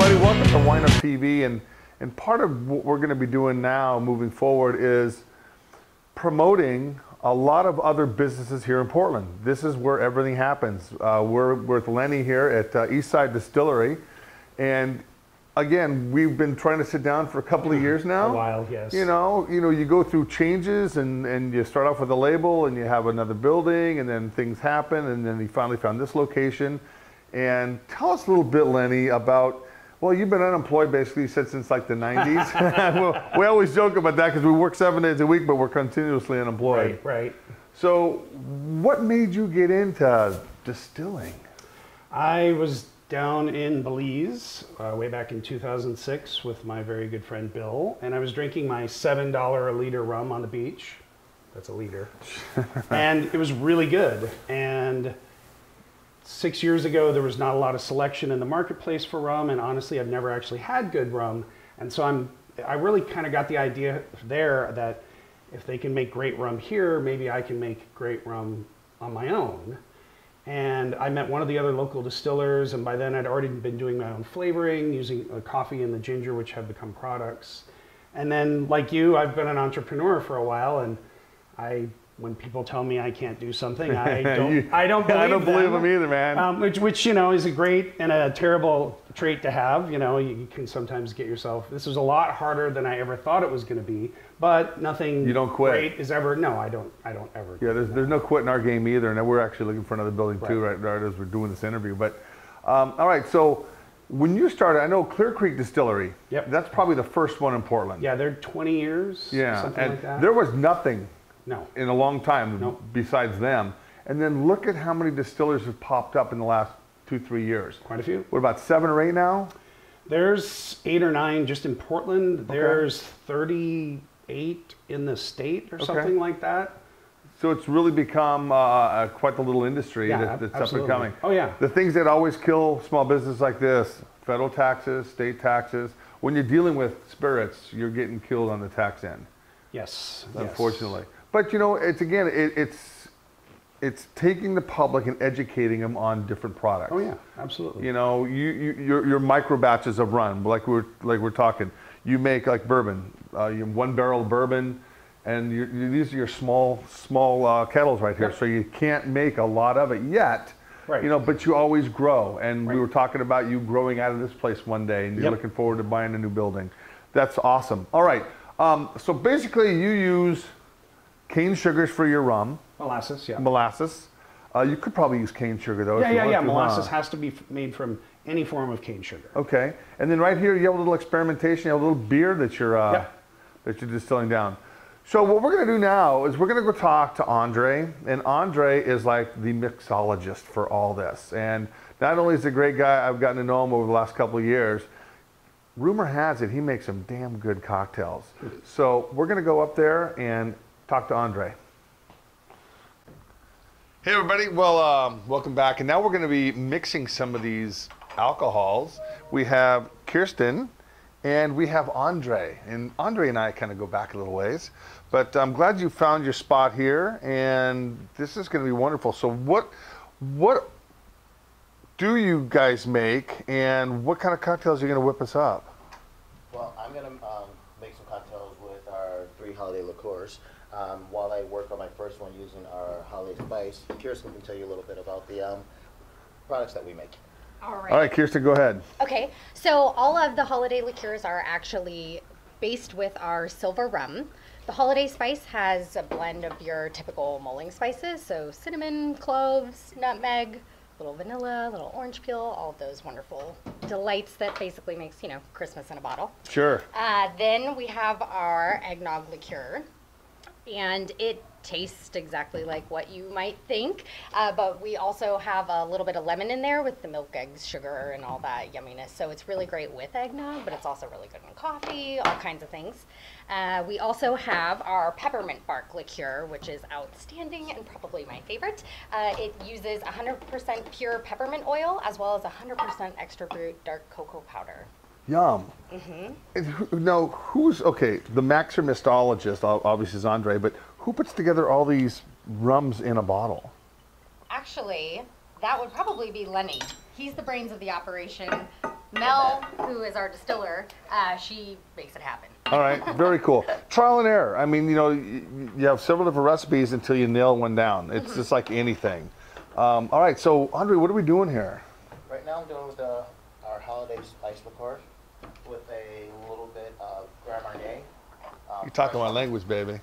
everybody, welcome to WineupTV, and part of what we're going to be doing now moving forward is promoting a lot of other businesses here in Portland. This is where everything happens. We're with Lenny here at Eastside Distillery, and again, we've been trying to sit down for a couple of years now. A while, yes. You know, you go through changes, and you start off with a label, and you have another building, and then things happen, and then you finally found this location. And tell us a little bit, Lenny, about, well, you've been unemployed basically since like the 90s. We always joke about that because we work 7 days a week, but we're continuously unemployed. Right. So what made you get into distilling? I was down in Belize way back in 2006 with my very good friend Bill, and I was drinking my $7 a liter rum on the beach. That's a liter. And it was really good. And 6 years ago, there was not a lot of selection in the marketplace for rum, and honestly, I've never actually had good rum. And so I really kind of got the idea there that if they can make great rum here, maybe I can make great rum on my own. And I met one of the other local distillers, and by then I'd already been doing my own flavoring, using the coffee and the ginger, which have become products. And then, like you, I've been an entrepreneur for a while, and when people tell me I can't do something, I don't believe them either, man. Which you know is a great and a terrible trait to have. You know, you can sometimes get yourself. This was a lot harder than I ever thought it was going to be, but nothing. You don't quit. Great is ever. No, I don't ever. Yeah, there's no quit in our game either, and we're actually looking for another building too, right as we're doing this interview. But all right, so when you started, I know Clear Creek Distillery. Yep. That's probably the first one in Portland. Yeah, they're 20 years. Yeah, something and like that. there was nothing. No. In a long time besides them. And then look at how many distillers have popped up in the last 2-3 years. Quite a few. What, about 7 or 8 now? There's 8 or 9 just in Portland. Okay. There's 38 in the state or something like that. So it's really become quite the little industry that's up and coming. Oh yeah. The things that always kill small business like this, federal taxes, state taxes. When you're dealing with spirits, you're getting killed on the tax end. Yes. Unfortunately. Yes. But you know, it's taking the public and educating them on different products. Oh yeah, absolutely. You know, your micro batches of rum, like we're talking. You make like bourbon, you have 1 barrel of bourbon, and these are your small kettles right here. Yep. So you can't make a lot of it yet. Right. You know, but you always grow. And we were talking about you growing out of this place one day, and you're looking forward to buying a new building. That's awesome. All right. So basically, you use cane sugars for your rum. Molasses, yeah. Molasses. You could probably use cane sugar though. Yeah. Molasses has to be made from any form of cane sugar. Okay. And then right here, you have a little experimentation. You have a little beer that you're distilling down. So what we're going to do now is we're going to go talk to Andre, and Andre is like the mixologist for all this. And not only is he a great guy, I've gotten to know him over the last couple of years. Rumor has it he makes some damn good cocktails. So we're going to go up there and talk to Andre. Hey everybody, well welcome back, and now we're going to be mixing some of these alcohols. We have Kirsten and we have Andre, and Andre and I kind of go back a little ways, but I'm glad you found your spot here, and this is going to be wonderful. So what do you guys make, and what kind of cocktails are you going to whip us up? Well, I'm going to make some cocktails with our 3 holiday liqueurs. While I work on my first one using our holiday spice, Kirsten can tell you a little bit about the products that we make. All right, Kirsten, go ahead. Okay, so all of the holiday liqueurs are actually based with our silver rum. The holiday spice has a blend of your typical mulling spices, so cinnamon, cloves, nutmeg, little vanilla, little orange peel, all of those wonderful delights that basically makes, you know, Christmas in a bottle. Sure. Then we have our eggnog liqueur, and it tastes exactly like what you might think, but we also have a little bit of lemon in there with the milk, eggs, sugar, and all that yumminess. So it's really great with eggnog, but it's also really good in coffee, all kinds of things. We also have our peppermint bark liqueur, which is outstanding and probably my favorite. It uses 100% pure peppermint oil as well as 100% extra brut dark cocoa powder. Yum. Now, the master mixologist obviously is Andre, but who puts together all these rums in a bottle? Actually, that would probably be Lenny. He's the brains of the operation. Mel, who is our distiller, she makes it happen. All right, very cool. Trial and error. I mean, you know, you have several different recipes until you nail one down. It's just like anything. All right, so Andre, what are we doing here? Right now I'm doing with our holiday spice liqueur with a little bit of Grand Marnier. You're talking my language, baby.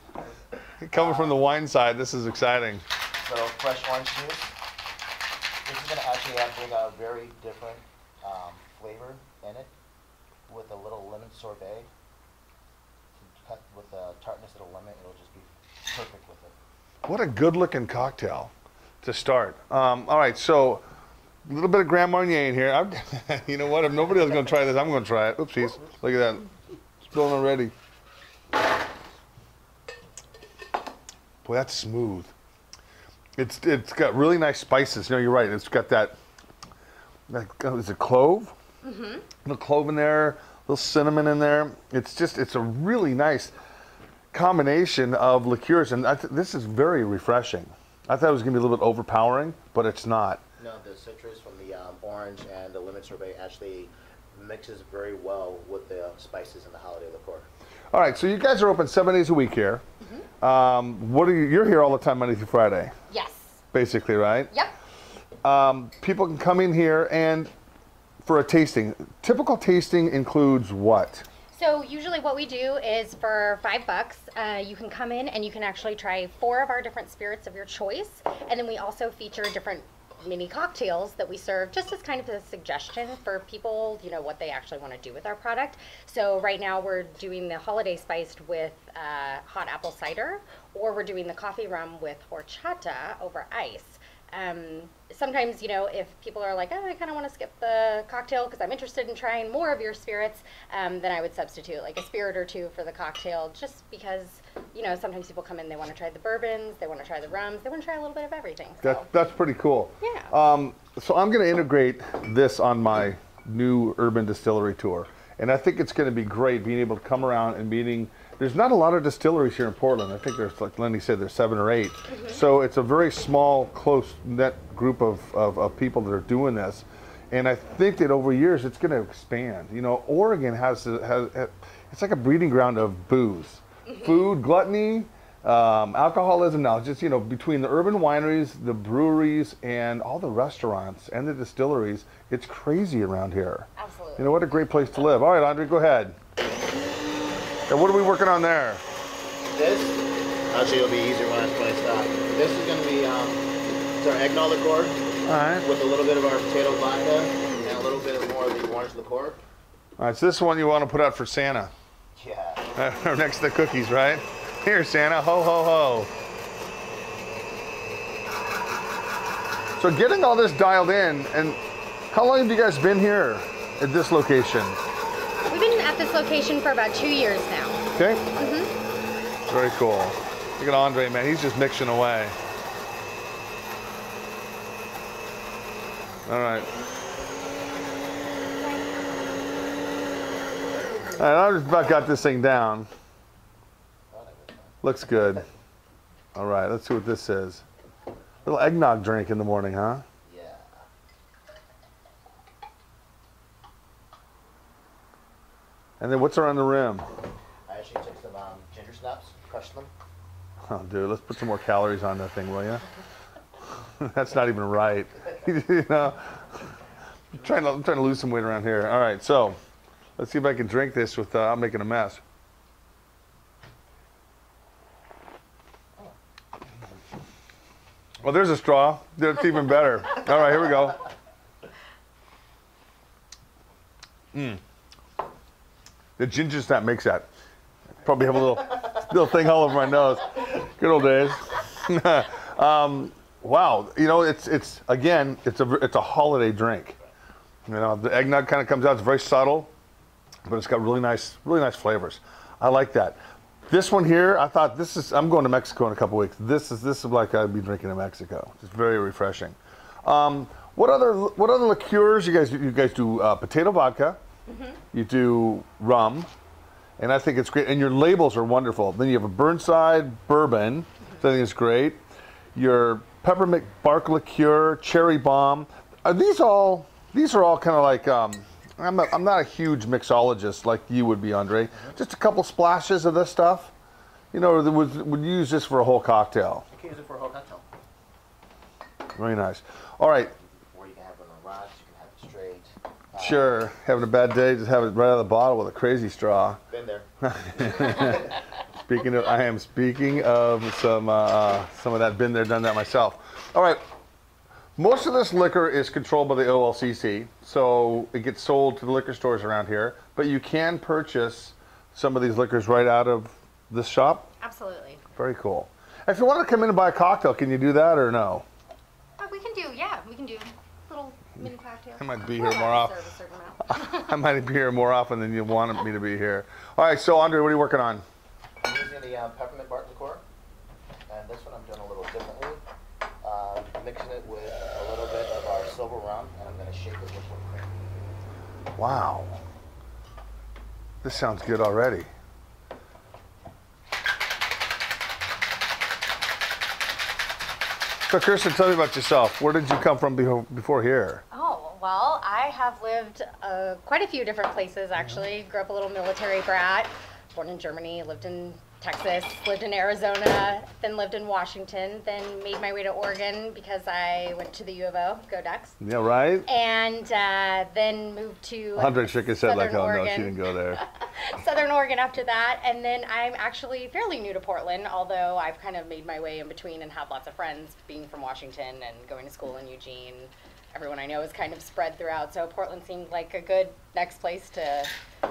Coming from the wine side, this is exciting. So fresh orange juice. This is going to actually bring out a very different flavor in it with a little lemon sorbet. Cut with the tartness of the lemon, it'll just be perfect with it. What a good-looking cocktail to start. All right, so a little bit of Grand Marnier in here. You know what? If nobody else is going to try this, I'm going to try it. Oopsies. Look at that. Spilling already. Boy, that's smooth. It's got really nice spices. You know, you're right. It's got that is it clove? Mm-hmm. A little clove in there, a little cinnamon in there. It's a really nice combination of liqueurs, and this is very refreshing. I thought it was going to be a little bit overpowering, but it's not. No, the citrus from the orange and the lemon sorbet actually mixes very well with the spices in the holiday liqueur. All right, so you guys are open 7 days a week here. Mm-hmm. You're here all the time, Monday through Friday. Yes. Basically, right? Yep. People can come in here and for a tasting. Typical tasting includes what? So usually what we do is for $5, you can come in and you can actually try 4 of our different spirits of your choice. And then we also feature different mini cocktails that we serve just as kind of a suggestion for people, you know, what they actually want to do with our product. So right now we're doing the holiday spiced with hot apple cider, or we're doing the coffee rum with horchata over ice. Sometimes, you know, if people are like, oh, I kind of want to skip the cocktail because I'm interested in trying more of your spirits, then I would substitute like a spirit or 2 for the cocktail, just because, you know, sometimes people come in, they want to try the bourbons, they want to try the rums, they want to try a little bit of everything. So. That's pretty cool. Yeah. So I'm going to integrate this on my new urban distillery tour. And I think it's going to be great being able to come around and meeting. There's not a lot of distilleries here in Portland. I think there's, like Lenny said, there's 7 or 8. Mm-hmm. So it's a very small, close-knit group of people that are doing this. And I think that over years it's going to expand. You know, Oregon has it's like a breeding ground of booze. Mm-hmm. Food, gluttony, alcoholism. Now, just, you know, between the urban wineries, the breweries, and all the restaurants and the distilleries, it's crazy around here. Absolutely. You know, what a great place to live. All right, Andre, go ahead. And what are we working on there? This, actually it'll be easier when I stop. This is going to be it's our eggnog liqueur. All right. With a little bit of our potato vodka and a little bit more of the orange liqueur. All right, so this is one you want to put out for Santa. Yeah. Next to the cookies, right? Here, Santa, ho, ho, ho. So getting all this dialed in, and how long have you guys been here at this location? We've been at this location for about 2 years now. Okay. Mm-hmm. Very cool. Look at Andre, man. He's just mixing away. All right. All right, I've just about got this thing down. Looks good. All right, let's see what this is. A little eggnog drink in the morning, huh? Yeah. And then what's around the rim? I actually took some ginger snaps, crushed them. Oh, dude, let's put some more calories on that thing, will you? That's not even right. You know, I'm trying to lose some weight around here. All right, so let's see if I can drink this without making a mess. Well, there's a straw. That's even better. All right, here we go. The ginger snap makes that. Probably have a little thing all over my nose. Good old days. Wow, you know, it's a holiday drink. You know, the eggnog kind of comes out. It's very subtle, but it's got really nice flavors. I like that. This one here, I thought I'm going to Mexico in a couple weeks. This is like I'd be drinking in Mexico. It's very refreshing. What other liqueurs you guys do? Potato vodka. Mm-hmm. You do rum, and I think it's great. And your labels are wonderful. Then you have a Burnside bourbon. I think it's great. Your peppermint bark liqueur, cherry bomb. These are all kind of like I'm not a huge mixologist like you would be, Andre. Just a couple splashes of this stuff. You know, would use this for a whole cocktail. You can use it for a whole cocktail. Very nice. All right. Or you can have it on the rocks, you can have it straight. Sure. Having a bad day, just have it right out of the bottle with a crazy straw. Been there. I am speaking of some of that. Been there, done that myself. All right. Most of this liquor is controlled by the OLCC, so it gets sold to the liquor stores around here. But you can purchase some of these liquors right out of this shop. Absolutely. Very cool. If you want to come in and buy a cocktail, can you do that or no? We can do little mini cocktails. I might be here more often. Serve a certain amount. I might be here more often than you wanted me to be here. All right, so Andre, what are you working on? I'm using the peppermint bark liqueur, and this one I'm doing a little differently. Mixing it with a little bit of our silver rum, and I'm going to shake it with whipped cream. Wow. This sounds good already. So Kirsten, tell me about yourself. Where did you come from before here? Oh, well, I have lived quite a few different places, actually. Grew up a little military brat. Born in Germany, lived in Texas, lived in Arizona, then lived in Washington, then made my way to Oregon because I went to the U of O, go Ducks. Yeah, right? And then moved to Andre shook his head like, Southern oh no, Oregon. she didn't go there. Southern Oregon after that, and then I'm actually fairly new to Portland, although I've kind of made my way in between and have lots of friends being from Washington and going to school in Eugene. Everyone I know is kind of spread throughout, so Portland seemed like a good next place to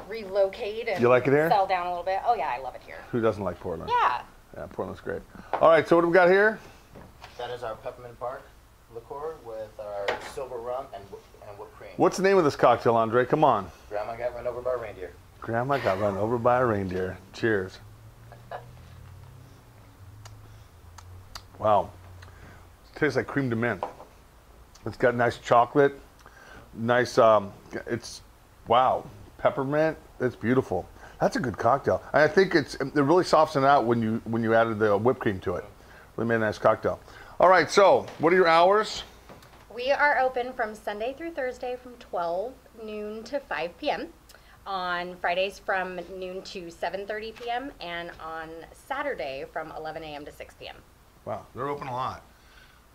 relocate and You like it here? settle down a little bit. Oh yeah, I love it here. Who doesn't like Portland? Yeah. Yeah, Portland's great. All right, so what do we got here? That is our peppermint bark liqueur with our silver rum and whipped cream. What's the name of this cocktail, Andre? Come on. Grandma got run over by a reindeer. Grandma got run over by a reindeer. Cheers. Wow. It tastes like creme de menthe. It's got nice chocolate, nice, it's, wow, peppermint, it's beautiful. That's a good cocktail. And I think it really softens it out when you added the whipped cream to it. Really made a nice cocktail. All right, so what are your hours? We are open from Sunday through Thursday from 12 noon to 5 p.m. On Fridays from noon to 7:30 p.m. and on Saturday from 11 a.m. to 6 p.m. Wow, they're open a lot.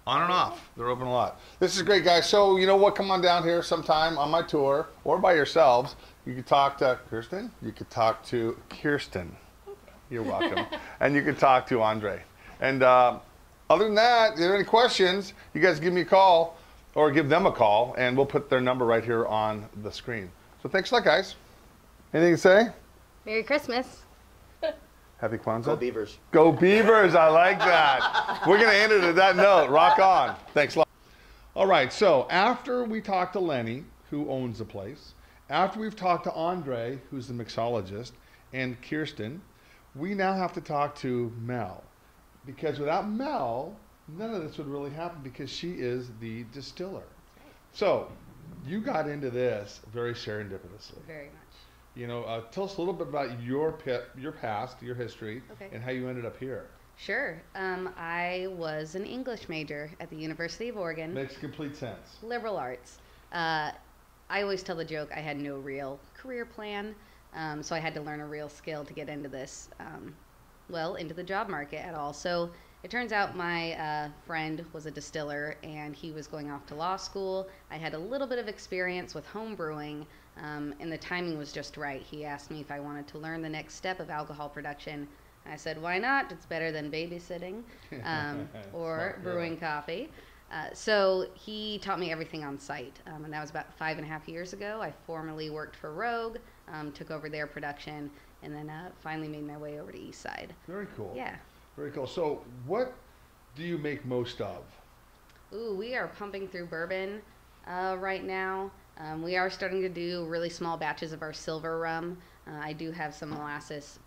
On and off, they're open a lot. This is great, guys. So you know what? Come on down here sometime on my tour or by yourselves. You could talk to Kirsten. You could talk to Kirsten. You're welcome. And you could talk to Andre. And other than that, if there are any questions, you guys give me a call or give them a call, and we'll put their number right here on the screen. So thanks a lot, guys. Anything to say? Merry Christmas. Happy Kwanzaa. Go Beavers. Go Beavers, I like that. We're going to end it at that note. Rock on. Thanks a lot. All right, so after we talked to Lenny, who owns the place, after we've talked to Andre, who's the mixologist, and Kirsten, we now have to talk to Mel. Because without Mel, none of this would really happen because she is the distiller. So you got into this very serendipitously. Very much. You know, tell us a little bit about your past, your history, Okay. and how you ended up here. Sure. I was an English major at the University of Oregon. Makes complete sense. Liberal arts. I always tell the joke I had no real career plan, so I had to learn a real skill to get into this, into the job market at all. So it turns out my friend was a distiller, and he was going off to law school. I had a little bit of experience with home brewing, and the timing was just right. He asked me if I wanted to learn the next step of alcohol production. I said, why not? It's better than babysitting or brewing coffee. So he taught me everything on site, and that was about 5.5 years ago. I formerly worked for Rogue, took over their production, and then finally made my way over to Eastside. Very cool. Yeah. Very cool. So what do you make most of? Ooh, we are pumping through bourbon right now. We are starting to do really small batches of our silver rum. I do have some molasses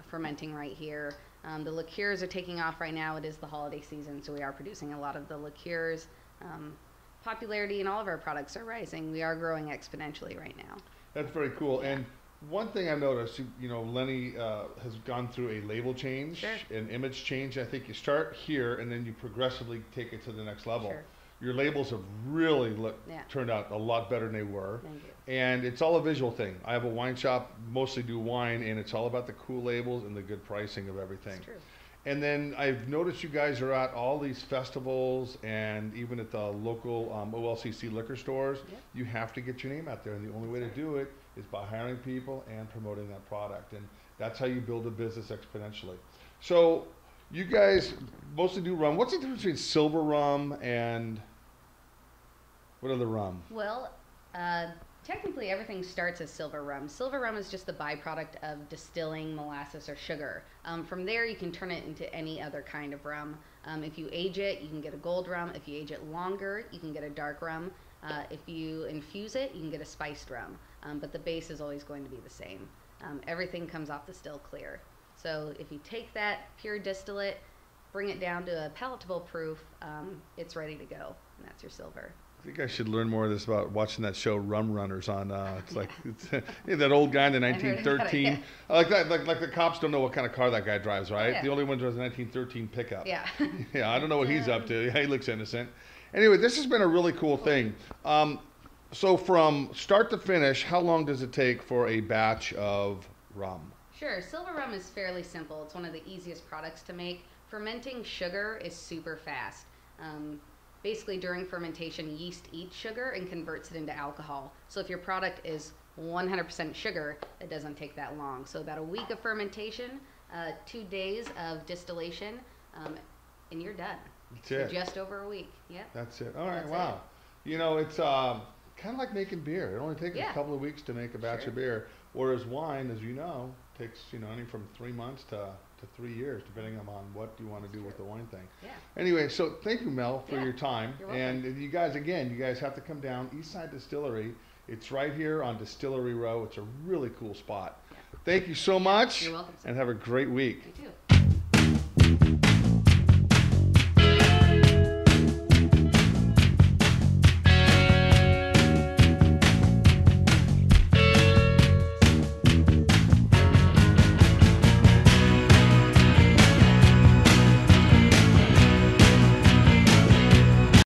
fermenting right here. The liqueurs are taking off right now. It is the holiday season, so we are producing a lot of the liqueurs. Popularity in all of our products are rising. We are growing exponentially right now. That's very cool. And one thing I noticed, you know, Lenny has gone through a label change, Sure. an image change. I think you start here and then you progressively take it to the next level. Sure. Your labels have really Yeah. turned out a lot better than they were. Thank you. And it's all a visual thing. I have a wine shop, mostly do wine, and it's all about the cool labels and the good pricing of everything. It's true. And then I've noticed you guys are at all these festivals and even at the local OLCC liquor stores. Yep. You have to get your name out there, and the only way to do it is by hiring people and promoting that product. And that's how you build a business exponentially. So you guys mostly do rum. What's the difference between silver rum and what other rum? Well, technically everything starts as silver rum. Silver rum is just the byproduct of distilling molasses or sugar. From there, you can turn it into any other kind of rum. If you age it, you can get a gold rum. If you age it longer, you can get a dark rum. If you infuse it, you can get a spiced rum. But the base is always going to be the same. Everything comes off the still clear. So if you take that pure distillate, bring it down to a palatable proof, it's ready to go, and that's your silver. I think I should learn more of this about watching that show Rum Runners on. It's like that old guy in the 1913. Like that, like the cops don't know what kind of car that guy drives, right? Yeah. The only one drives a 1913 pickup. Yeah. Yeah, I don't know what he's up to. Yeah, he looks innocent. Anyway, this has been a really cool thing. So from start to finish, how long does it take for a batch of rum? Sure, silver rum is fairly simple. It's one of the easiest products to make. Fermenting sugar is super fast. Basically, during fermentation, yeast eats sugar and converts it into alcohol. So if your product is 100% sugar, it doesn't take that long. So about a week of fermentation, 2 days of distillation, and you're done. That's So it. just over a week. Yep. That's it. All right, That's wow. You know, it's kind of like making beer. It only takes a Yeah. couple of weeks to make a batch Sure. of beer, whereas wine, as you know, takes anywhere from 3 months to 3 years, depending on what you want to do with the wine thing. Yeah. Anyway, so thank you, Mel, for Yeah, your time. you're welcome. And you guys, again, you guys have to come down Eastside Distillery. It's right here on Distillery Row. It's a really cool spot. Yeah. Thank you so much. You're welcome, sir. And have a great week. You too.